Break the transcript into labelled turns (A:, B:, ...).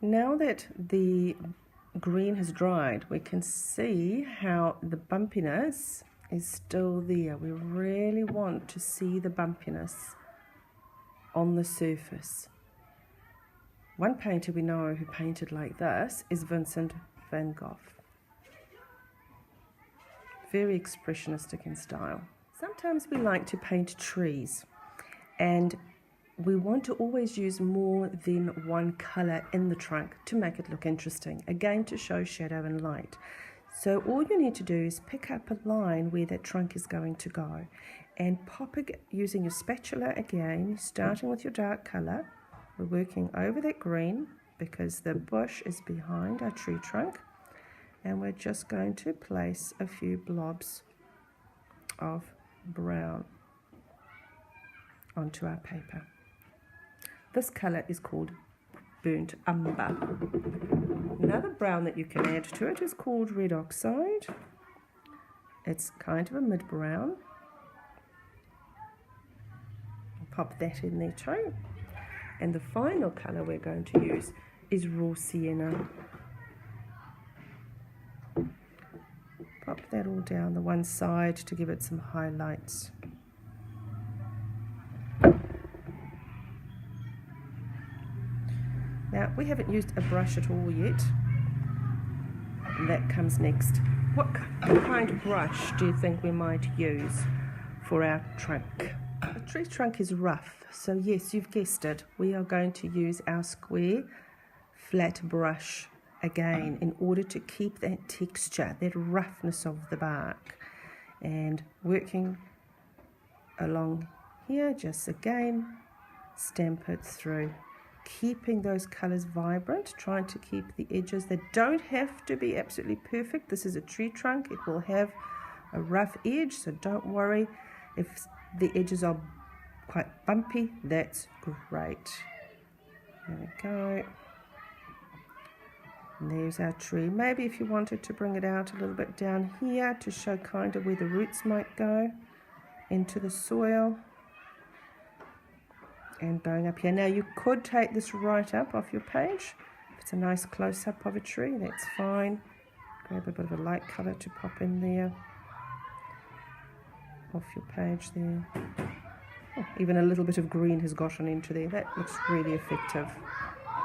A: Now that the green has dried, we can see how the bumpiness is still there. We really want to see the bumpiness on the surface. One painter we know who painted like this is Vincent van Gogh. Very expressionistic in style. Sometimes we like to paint trees, and we want to always use more than one colour in the trunk to make it look interesting, again to show shadow and light. So all you need to do is pick up a line where that trunk is going to go and pop it using your spatula again, starting with your dark colour. We're working over that green because the bush is behind our tree trunk, and we're just going to place a few blobs of brown onto our paper. This colour is called burnt umber. Another brown that you can add to it is called red oxide. It's kind of a mid-brown. Pop that in there too. And the final colour we're going to use is raw sienna. Pop that all down the one side to give it some highlights. Now, we haven't used a brush at all yet. That comes next. What kind of brush do you think we might use for our trunk? The tree trunk is rough, so yes, you've guessed it. We are going to use our square flat brush again in order to keep that texture, that roughness of the bark. And working along here, just again, stamp it through. Keeping those colours vibrant, trying to keep the edges. They don't have to be absolutely perfect. This is a tree trunk. It will have a rough edge, so don't worry if the edges are quite bumpy. That's great. There we go. And there's our tree. Maybe if you wanted to bring it out a little bit down here to show kind of where the roots might go into the soil. And going up here. Now you could take this right up off your page. If it's a nice close-up of a tree, that's fine. Grab a bit of a light colour to pop in there. Off your page there. Oh, even a little bit of green has gotten into there. That looks really effective.